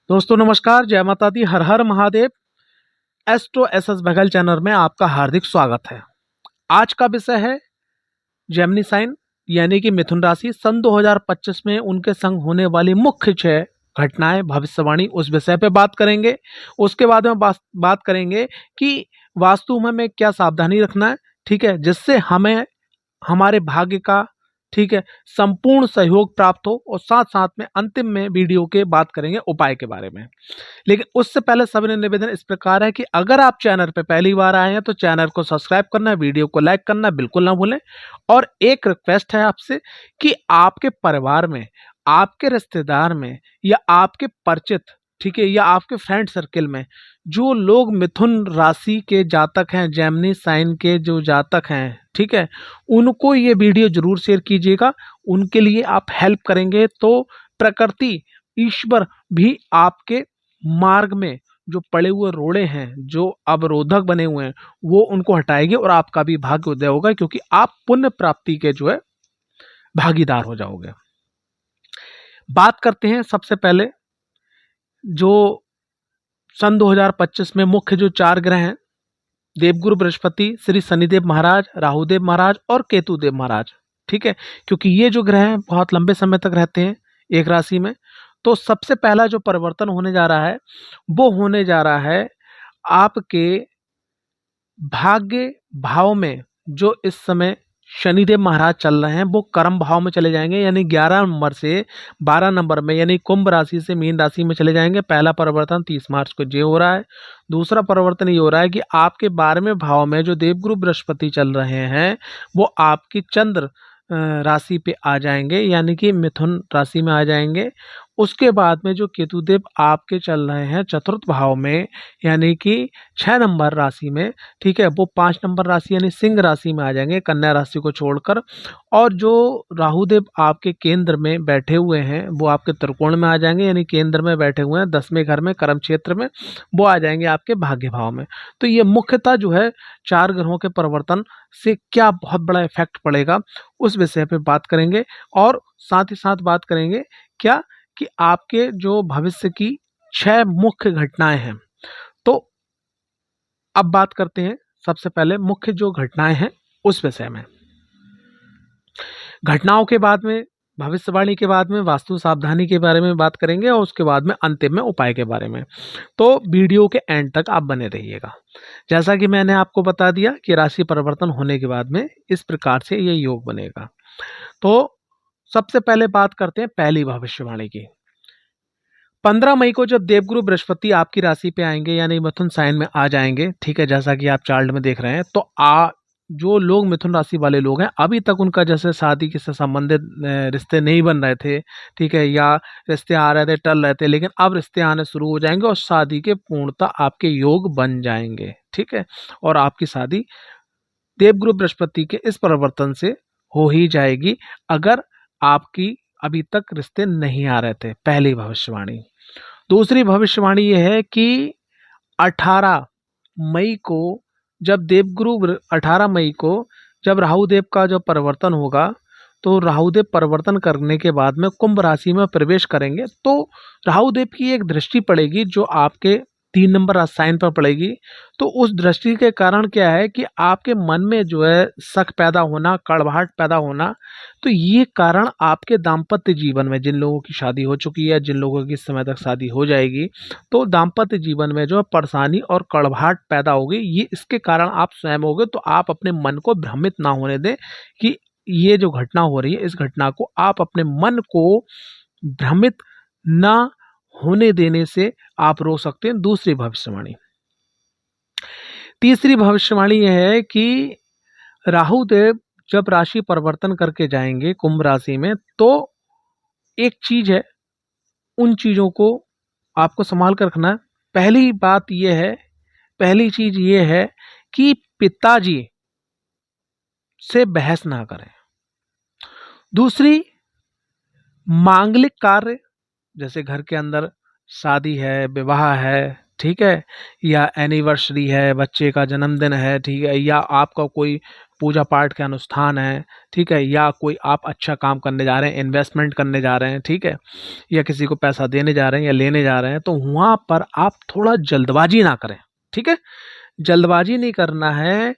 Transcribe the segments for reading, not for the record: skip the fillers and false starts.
दोस्तों नमस्कार, जय माता दी, हर हर Mahadev. Astro SS Baghel channel में आपका हार्दिक स्वागत है। आज का विषय है जेमिनी साइन यानी कि मिथुन राशि सन 2025 में उनके संग होने वाली मुख्य 6 घटनाएं भविष्यवाणी, उस विषय पे बात करेंगे। उसके बाद में बात करेंगे कि वास्तु में क्या सावधानी रखना है, ठीक है, जिससे हमें हमारे भाग्य का, ठीक है, संपूर्ण सहयोग प्राप्त हो। और साथ साथ में अंतिम में वीडियो के बात करेंगे उपाय के बारे में। लेकिन उससे पहले सभी निवेदन इस प्रकार है कि अगर आप चैनल पर पहली बार आए हैं तो चैनल को सब्सक्राइब करना, वीडियो को लाइक करना बिल्कुल ना भूलें। और एक रिक्वेस्ट है आपसे कि आपके परिवार में, आपके रिश्तेदार में या आपके परिचित, ठीक है, या आपके फ्रेंड सर्किल में जो लोग मिथुन राशि के जातक हैं, जेमिनी साइन के जो जातक हैं, ठीक है, उनको ये वीडियो जरूर शेयर कीजिएगा। उनके लिए आप हेल्प करेंगे तो प्रकृति, ईश्वर भी आपके मार्ग में जो पड़े हुए रोड़े हैं, जो अवरोधक बने हुए हैं, वो उनको हटाएंगे और आपका भी भाग्य उदय होगा, क्योंकि आप पुण्य प्राप्ति के जो है भागीदार हो जाओगे। बात करते हैं सबसे पहले जो सन 2025 में मुख्य जो 4 ग्रह हैं, देवगुरु बृहस्पति, श्री शनिदेव महाराज, राहुदेव महाराज और केतुदेव महाराज, ठीक है, क्योंकि ये जो ग्रह हैं बहुत लंबे समय तक रहते हैं एक राशि में। तो सबसे पहला जो परिवर्तन होने जा रहा है वो होने जा रहा है आपके भाग्य भाव में। जो इस समय शनिदेव महाराज चल रहे हैं वो कर्म भाव में चले जाएंगे, यानी 11 नंबर से 12 नंबर में, यानी कुंभ राशि से मीन राशि में चले जाएंगे। पहला परिवर्तन 30 मार्च को ये हो रहा है। दूसरा परिवर्तन ये हो रहा है कि आपके 12वें भाव में जो देवगुरु बृहस्पति चल रहे हैं वो आपकी चंद्र राशि पे आ जाएंगे, यानी कि मिथुन राशि में आ जाएंगे। उसके बाद में जो केतुदेव आपके चल रहे हैं चतुर्थ भाव में, यानी कि 6 नंबर राशि में, ठीक है, वो 5 नंबर राशि यानी सिंह राशि में आ जाएंगे, कन्या राशि को छोड़कर। और जो राहुदेव आपके केंद्र में बैठे हुए हैं वो आपके त्रिकोण में आ जाएंगे, यानी केंद्र में बैठे हुए हैं 10वें घर में, कर्म क्षेत्र में, वो आ जाएंगे आपके भाग्य भाव में। तो ये मुख्यतः जो है 4 ग्रहों के परिवर्तन से क्या बहुत बड़ा इफेक्ट पड़ेगा उस विषय पे बात करेंगे। और साथ ही साथ बात करेंगे क्या कि आपके जो भविष्य की 6 मुख्य घटनाएं हैं। तो अब बात करते हैं सबसे पहले मुख्य जो घटनाएं हैं उस विषय में। घटनाओं के बाद में, भविष्यवाणी के बाद में वास्तु सावधानी के बारे में बात करेंगे और उसके बाद में अंतिम में उपाय के बारे में। तो वीडियो के एंड तक आप बने रहिएगा। जैसा कि मैंने आपको बता दिया कि राशि परिवर्तन होने के बाद में इस प्रकार से ये योग बनेगा। तो सबसे पहले बात करते हैं पहली भविष्यवाणी की। 15 मई को जब देवगुरु बृहस्पति आपकी राशि पे आएंगे, यानी मिथुन साइन में आ जाएंगे, ठीक है, जैसा कि आप चार्ट में देख रहे हैं, तो जो लोग मिथुन राशि वाले लोग हैं अभी तक उनका जैसे शादी के से संबंधित रिश्ते नहीं बन रहे थे, ठीक है, या रिश्ते आ रहे थे, टल रहे थे, लेकिन अब रिश्ते आने शुरू हो जाएंगे और शादी के पूर्णतः आपके योग बन जाएंगे, ठीक है। और आपकी शादी देवगुरु बृहस्पति के इस परिवर्तन से हो ही जाएगी, अगर आपकी अभी तक रिश्ते नहीं आ रहे थे। पहली भविष्यवाणी। दूसरी भविष्यवाणी यह है कि 18 मई को जब 18 मई को जब राहुदेव का जो परिवर्तन होगा, तो राहुदेव परिवर्तन करने के बाद में कुंभ राशि में प्रवेश करेंगे, तो राहुदेव की एक दृष्टि पड़ेगी जो आपके 3 नंबर साइन पर पड़ेगी। तो उस दृष्टि के कारण क्या है कि आपके मन में जो है शक पैदा होना, कड़वाहट पैदा होना, तो ये कारण आपके दाम्पत्य जीवन में, जिन लोगों की शादी हो चुकी है, जिन लोगों की इस समय तक शादी हो जाएगी, तो दाम्पत्य जीवन में जो परेशानी और कड़वाहट पैदा होगी, ये इसके कारण आप स्वयं होगे। तो आप अपने मन को भ्रमित ना होने दें कि ये जो घटना हो रही है, इस घटना को आप अपने मन को भ्रमित ना होने देने से आप रोक सकते हैं। दूसरी भविष्यवाणी। तीसरी भविष्यवाणी यह है कि राहुदेव जब राशि परिवर्तन करके जाएंगे कुंभ राशि में, तो एक चीज है, उन चीजों को आपको संभाल कर रखना है। पहली चीज ये है कि पिताजी से बहस ना करें। दूसरी, मांगलिक कार्य, जैसे घर के अंदर शादी है, विवाह है, ठीक है, या एनिवर्सरी है, बच्चे का जन्मदिन है, ठीक है, या आपका कोई पूजा पाठ का अनुष्ठान है, ठीक है, या कोई आप अच्छा काम करने जा रहे हैं, इन्वेस्टमेंट करने जा रहे हैं, ठीक है, या किसी को पैसा देने जा रहे हैं या लेने जा रहे हैं, तो वहाँ पर आप थोड़ा जल्दबाजी ना करें, ठीक है? जल्दबाजी नहीं करना है,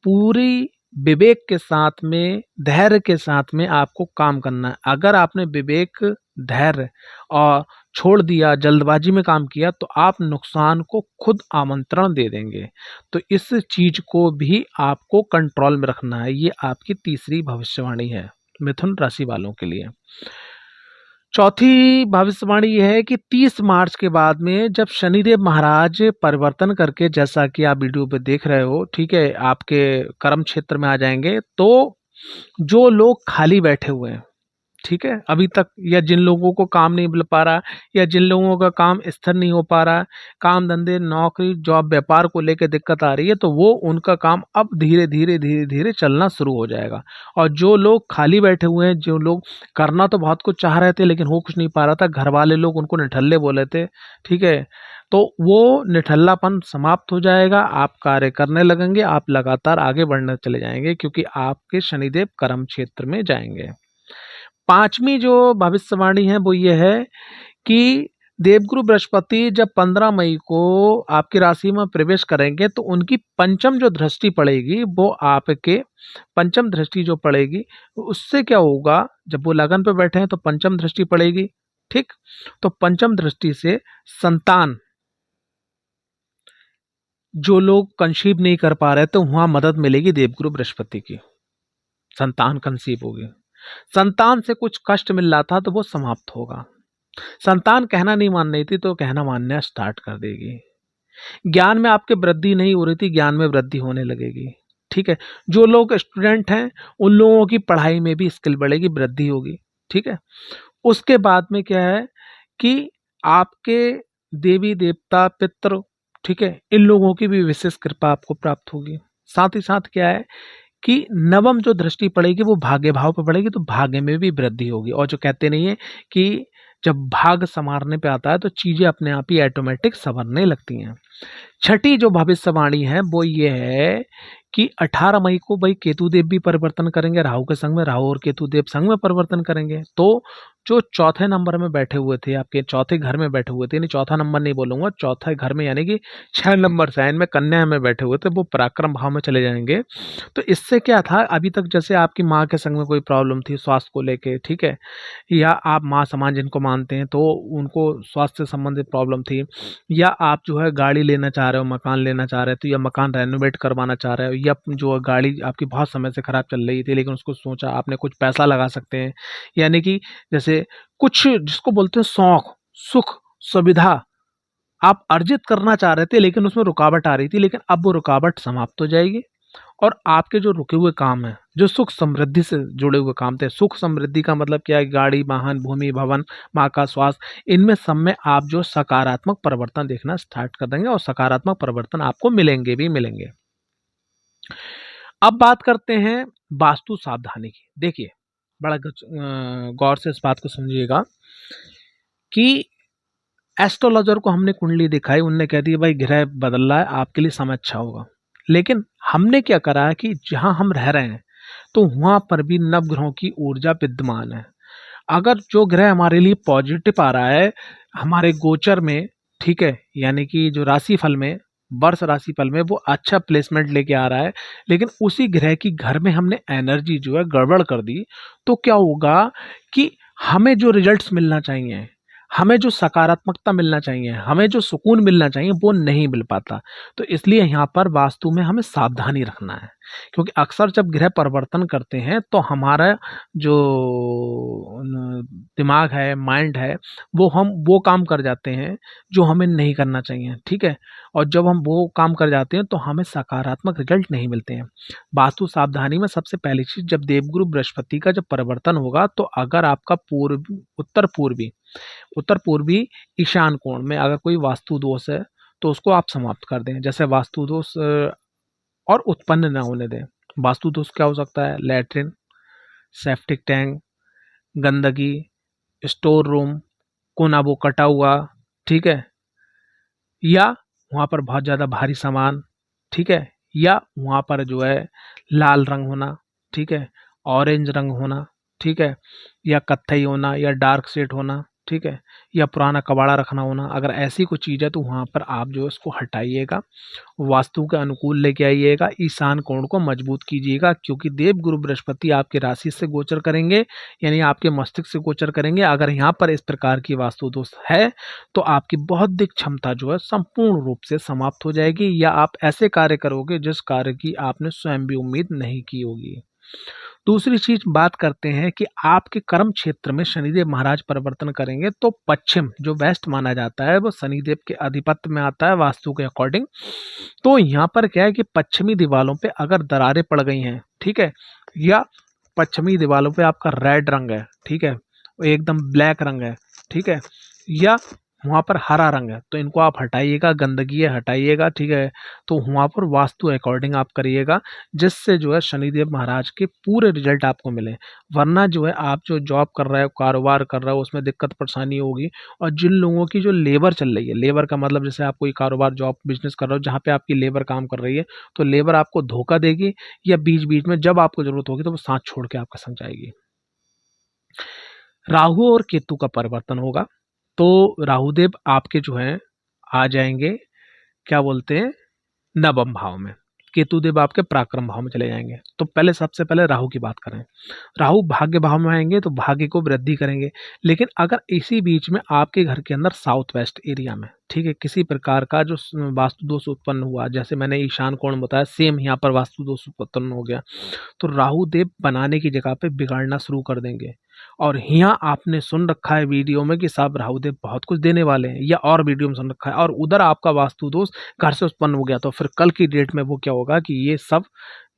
पूरी विवेक के साथ में, धैर्य के साथ में आपको काम करना है। अगर आपने विवेक, धैर्य और छोड़ दिया, जल्दबाजी में काम किया, तो आप नुकसान को खुद आमंत्रण दे देंगे। तो इस चीज को भी आपको कंट्रोल में रखना है। ये आपकी तीसरी भविष्यवाणी है मिथुन राशि वालों के लिए। चौथी भविष्यवाणी यह है कि 30 मार्च के बाद में जब शनिदेव महाराज परिवर्तन करके, जैसा कि आप वीडियो पे देख रहे हो, ठीक है, आपके कर्म क्षेत्र में आ जाएंगे, तो जो लोग खाली बैठे हुए हैं, ठीक है, अभी तक, या जिन लोगों को काम नहीं मिल पा रहा, या जिन लोगों का काम स्थिर नहीं हो पा रहा, काम धंधे, नौकरी, जॉब, व्यापार को लेकर दिक्कत आ रही है, तो वो उनका काम अब धीरे धीरे धीरे धीरे चलना शुरू हो जाएगा। और जो लोग खाली बैठे हुए हैं, जो लोग करना तो बहुत कुछ चाह रहे थे लेकिन हो कुछ नहीं पा रहा था, घर वाले लोग उनको निठल्ले बोले थे, ठीक है, तो वो निठल्लापन समाप्त हो जाएगा, आप कार्य करने लगेंगे, आप लगातार आगे बढ़ने चले जाएंगे, क्योंकि आपके शनिदेव कर्म क्षेत्र में जाएंगे। पांचवी जो भविष्यवाणी है वो ये है कि देवगुरु बृहस्पति जब 15 मई को आपकी राशि में प्रवेश करेंगे, तो उनकी पंचम जो दृष्टि पड़ेगी, वो आपके पंचम दृष्टि जो पड़ेगी, उससे क्या होगा, जब वो लगन पे बैठे हैं तो पंचम दृष्टि पड़ेगी, ठीक, तो पंचम दृष्टि से संतान, जो लोग कंसीव नहीं कर पा रहे, तो वहां मदद मिलेगी देवगुरु बृहस्पति की, संतान कंसीव होगी। संतान से कुछ कष्ट मिल रहा था तो वो समाप्त होगा। संतान कहना नहीं मान रही थी तो कहना मानना स्टार्ट कर देगी। ज्ञान में आपके वृद्धि नहीं हो रही थी, ज्ञान में वृद्धि होने लगेगी, ठीक है। जो लोग स्टूडेंट हैं, उन लोगों की पढ़ाई में भी स्किल बढ़ेगी, वृद्धि होगी, ठीक है। उसके बाद में क्या है कि आपके देवी देवता पितृ, ठीक है, इन लोगों की भी विशेष कृपा आपको प्राप्त होगी। साथ ही साथ क्या है कि नवम जो दृष्टि पड़ेगी वो भाग्य भाव पे पड़ेगी, तो भाग्य में भी वृद्धि होगी। और जो कहते नहीं है कि जब भाग संवारने पे आता है तो चीजें अपने आप ही ऑटोमेटिक संवरने लगती हैं। छठी जो भविष्यवाणी है वो ये है कि 18 मई को भाई केतु देव भी परिवर्तन करेंगे, राहु के संग में, राहु और केतु देव संग में परिवर्तन करेंगे। तो जो चौथे नंबर में बैठे हुए थे, आपके चौथे घर में बैठे हुए थे, नहीं चौथा नंबर नहीं बोलूंगा, चौथे घर में यानी कि 6 नंबर साइन में कन्या में बैठे हुए थे, वो पराक्रम भाव में चले जाएंगे। तो इससे क्या था, अभी तक जैसे आपकी माँ के संग में कोई प्रॉब्लम थी स्वास्थ्य को लेके, ठीक है, या आप माँ समान जिनको मानते हैं तो उनको स्वास्थ्य से संबंधित प्रॉब्लम थी, या आप जो है गाड़ी लेना चाह रहे हो, मकान लेना चाह रहे थे, या मकान रेनोवेट करवाना चाह रहे हो, या जो है गाड़ी आपकी बहुत समय से खराब चल रही थी लेकिन उसको सोचा आपने कुछ पैसा लगा सकते हैं, यानी कि जैसे कुछ जिसको बोलते हैं शौक, सुख, सुविधा आप अर्जित करना चाह रहे थे लेकिन उसमें रुकावट आ रही थी, लेकिन अब वो रुकावट समाप्त हो जाएगी। और आपके जो रुके हुए काम हैं, जो सुख समृद्धि से जुड़े हुए काम थे, सुख समृद्धि का मतलब क्या है, गाड़ी, वाहन, भूमि, भवन, माँ का स्वास्थ्य, इनमें सब में आप जो सकारात्मक परिवर्तन देखना स्टार्ट कर देंगे, और सकारात्मक परिवर्तन आपको मिलेंगे भी मिलेंगे। अब बात करते हैं वास्तु सावधानी की। देखिए, बड़ा गौर से इस बात को समझिएगा कि एस्ट्रोलॉजर को हमने कुंडली दिखाई, उनने कह दिया भाई ग्रह बदल रहा है, आपके लिए समय अच्छा होगा। लेकिन हमने क्या करा है कि जहां हम रह रहे हैं तो वहां पर भी नवग्रहों की ऊर्जा विद्यमान है। अगर जो ग्रह हमारे लिए पॉजिटिव आ रहा है हमारे गोचर में, ठीक है, यानी कि जो राशिफल में, वर्ष राशिफल में वो अच्छा प्लेसमेंट लेके आ रहा है, लेकिन उसी ग्रह की घर में हमने एनर्जी जो है गड़बड़ कर दी, तो क्या होगा कि हमें जो रिजल्ट्स मिलना चाहिए, हमें जो सकारात्मकता मिलना चाहिए, हमें जो सुकून मिलना चाहिए, वो नहीं मिल पाता। तो इसलिए यहाँ पर वास्तु में हमें सावधानी रखना है, क्योंकि अक्सर जब ग्रह परिवर्तन करते हैं तो हमारा जो दिमाग है, माइंड है, वो हम वो काम कर जाते हैं जो हमें नहीं करना चाहिए, ठीक है। और जब हम वो काम कर जाते हैं तो हमें सकारात्मक रिजल्ट नहीं मिलते हैं। वास्तु सावधानी में सबसे पहली चीज, जब देवगुरु बृहस्पति का जब परिवर्तन होगा, तो अगर आपका उत्तर पूर्वी ईशान कोण में अगर कोई वास्तु दोष है तो उसको आप समाप्त कर दें। जैसे वास्तु दोष और उत्पन्न ना होने दें। वास्तु दोष क्या हो सकता है, लैट्रिन, सेप्टिक टैंक, गंदगी, स्टोर रूम, कोना वो कटा हुआ, ठीक है, या वहाँ पर बहुत ज़्यादा भारी सामान, ठीक है, या वहाँ पर जो है लाल रंग होना, ठीक है, ऑरेंज रंग होना, ठीक है, या कत्थई होना, या डार्क शेड होना, ठीक है, या पुराना कबाड़ा रखना होना, अगर ऐसी कोई चीज़ है तो वहाँ पर आप जो है उसको हटाइएगा, वास्तु के अनुकूल लेके आइएगा, ईशान कोण को मजबूत कीजिएगा, क्योंकि देवगुरु बृहस्पति आपकी राशि से गोचर करेंगे, यानी आपके मस्तिष्क से गोचर करेंगे। अगर यहाँ पर इस प्रकार की वास्तु दोष है तो आपकी बौद्धिक क्षमता जो है संपूर्ण रूप से समाप्त हो जाएगी, या आप ऐसे कार्य करोगे जिस कार्य की आपने स्वयं भी उम्मीद नहीं की होगी। दूसरी चीज बात करते हैं कि आपके कर्म क्षेत्र में शनिदेव महाराज परिवर्तन करेंगे, तो पश्चिम जो वेस्ट माना जाता है वो शनिदेव के अधिपत्य में आता है वास्तु के अकॉर्डिंग। तो यहाँ पर क्या है कि पश्चिमी दीवारों पे अगर दरारें पड़ गई हैं, ठीक है, या पश्चिमी दीवारों पे आपका रेड रंग है, ठीक है, एकदम ब्लैक रंग है, ठीक है, या वहाँ पर हरा रंग है, तो इनको आप हटाइएगा, गंदगी है हटाइएगा, ठीक है। तो वहाँ पर वास्तु अकॉर्डिंग आप करिएगा, जिससे जो है शनिदेव महाराज के पूरे रिजल्ट आपको मिले। वरना जो है आप जो जॉब कर रहे हो, कारोबार कर रहे हो, उसमें दिक्कत परेशानी होगी। और जिन लोगों की जो लेबर चल रही है, लेबर का मतलब जैसे आप कोई कारोबार जॉब बिजनेस कर रहे हो जहाँ पे आपकी लेबर काम कर रही है, तो लेबर आपको धोखा देगी, या बीच बीच में जब आपको जरूरत होगी तो वो साथ छोड़ के आपका संग जाएगी। राहु और केतु का परिवर्तन होगा, तो राहुदेव आपके जो हैं आ जाएंगे, क्या बोलते हैं, नवम भाव में, केतुदेव आपके पराक्रम भाव में चले जाएंगे। तो पहले सबसे पहले राहु की बात करें, राहु भाग्य भाव में आएंगे तो भाग्य को वृद्धि करेंगे। लेकिन अगर इसी बीच में आपके घर के अंदर साउथ वेस्ट एरिया में, ठीक है, किसी प्रकार का जो वास्तु दोष उत्पन्न हुआ, जैसे मैंने ईशान कोण बताया, सेम यहाँ पर वास्तु दोष उत्पन्न हो गया, तो राहु देव बनाने की जगह पे बिगाड़ना शुरू कर देंगे। और यहाँ आपने सुन रखा है वीडियो में कि साहब राहु देव बहुत कुछ देने वाले हैं, या और वीडियो में सुन रखा है, और उधर आपका वास्तु दोष घर से उत्पन्न हो गया, तो फिर कल की डेट में वो क्या होगा कि ये सब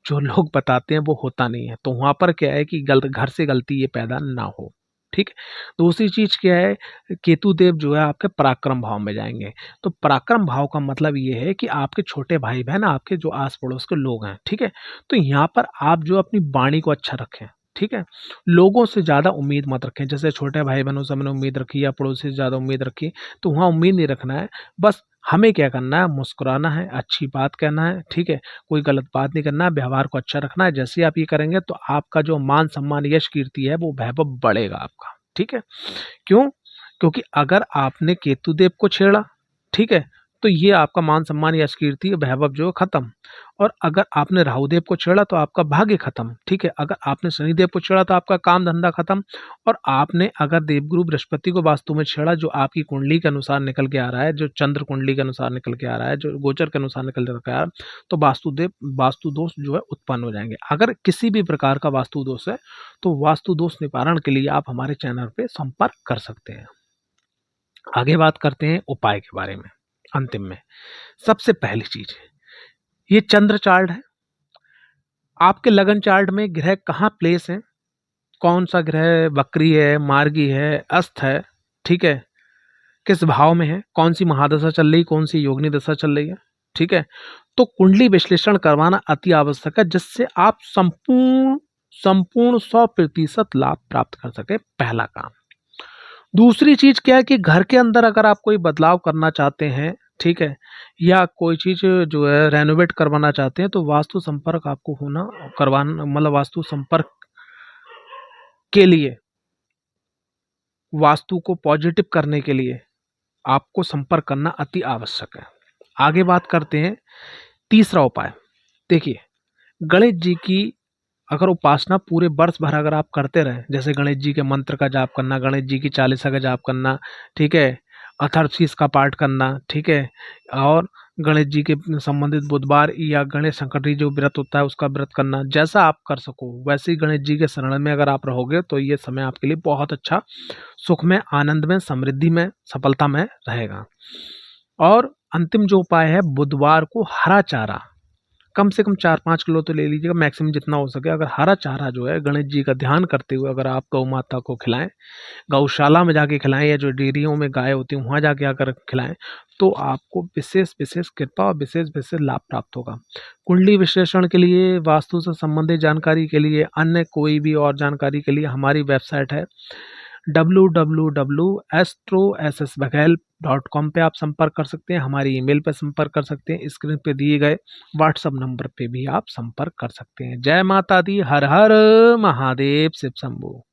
जो लोग बताते हैं वो होता नहीं है। तो वहां पर क्या है कि घर से गलती ये पैदा ना हो, ठीक है। दूसरी चीज क्या है, केतु देव जो है आपके पराक्रम भाव में जाएंगे। तो पराक्रम भाव का मतलब ये है कि आपके छोटे भाई बहन, आपके जो आस पड़ोस के लोग हैं, ठीक है, तो यहाँ पर आप जो अपनी वाणी को अच्छा रखें, ठीक है, लोगों से ज्यादा उम्मीद मत रखें। जैसे छोटे भाई बहनों से मैंने उम्मीद रखी या पड़ोसी से ज्यादा उम्मीद रखी, तो वहाँ उम्मीद नहीं रखना है। बस हमें क्या करना है, मुस्कुराना है, अच्छी बात कहना है, ठीक है, कोई गलत बात नहीं करना है, व्यवहार को अच्छा रखना है। जैसे आप ये करेंगे तो आपका जो मान सम्मान यश कीर्ति है वो वैभव बढ़ेगा आपका, ठीक है। क्यों? क्योंकि अगर आपने केतुदेव को छेड़ा, ठीक है, तो ये आपका मान सम्मान यश कीर्ति वैभव जो है खत्म। और अगर आपने राहुदेव को छेड़ा तो आपका भाग्य खत्म, ठीक है। अगर आपने शनिदेव को छेड़ा तो आपका काम धंधा खत्म। और आपने अगर देवगुरु बृहस्पति को वास्तु में छेड़ा, जो आपकी कुंडली के अनुसार निकल के आ रहा है, जो चंद्र कुंडली के अनुसार निकल के आ रहा है, जो गोचर के अनुसार निकल के आ रहा है, तो वास्तु दोष जो है उत्पन्न हो जाएंगे। अगर किसी भी प्रकार का वास्तु दोष है तो वास्तु दोष निवारण के लिए आप हमारे चैनल पे संपर्क कर सकते हैं। आगे बात करते हैं उपाय के बारे में। अंतिम में सबसे पहली चीज, ये चंद्र चार्ट है, आपके लगन चार्ट में ग्रह कहाँ प्लेस है, कौन सा ग्रह वक्री है, मार्गी है, अस्त है, ठीक है, किस भाव में है, कौन सी महादशा चल रही, कौन सी योगिनी दशा चल रही है, ठीक है। तो कुंडली विश्लेषण करवाना अति आवश्यक है, जिससे आप संपूर्ण 100% लाभ प्राप्त कर सके, पहला काम। दूसरी चीज क्या है कि घर के अंदर अगर आप कोई बदलाव करना चाहते हैं, ठीक है, या कोई चीज जो है रेनोवेट करवाना चाहते हैं, तो वास्तु संपर्क आपको होना करवाना, मतलब वास्तु संपर्क के लिए, वास्तु को पॉजिटिव करने के लिए आपको संपर्क करना अति आवश्यक है। आगे बात करते हैं तीसरा उपाय। देखिए, गणेश जी की अगर उपासना पूरे वर्ष भर अगर आप करते रहे, जैसे गणेश जी के मंत्र का जाप करना, गणेश जी की चालीसा का जाप करना, ठीक है, अथर्वशीष का पाठ करना, ठीक है, और गणेश जी के संबंधित बुधवार या गणेश संकटी जो व्रत होता है उसका व्रत करना, जैसा आप कर सको वैसे ही गणेश जी के शरण में अगर आप रहोगे तो ये समय आपके लिए बहुत अच्छा, सुख में, आनंद में, समृद्धि में, सफलता में रहेगा। और अंतिम जो उपाय है, बुधवार को हरा चारा कम से कम 4-5 किलो तो ले लीजिएगा, मैक्सिमम जितना हो सके। अगर हरा चारा जो है गणेश जी का ध्यान करते हुए अगर आप गौ माता को खिलाएं, गौशाला में जाके खिलाएं, या जो डेयरियों में गाय होती हैं वहां जाके आकर खिलाएं, तो आपको विशेष विशेष कृपा और विशेष विशेष लाभ प्राप्त होगा। कुंडली विश्लेषण के लिए, वास्तु से संबंधित जानकारी के लिए, अन्य कोई भी और जानकारी के लिए हमारी वेबसाइट है www.astrossbaghail.com पे आप संपर्क कर सकते हैं, हमारी ईमेल पे संपर्क कर सकते हैं, स्क्रीन पे दिए गए व्हाट्सएप नंबर पे भी आप संपर्क कर सकते हैं। जय माता दी, हर हर महादेव, शिव शंभू।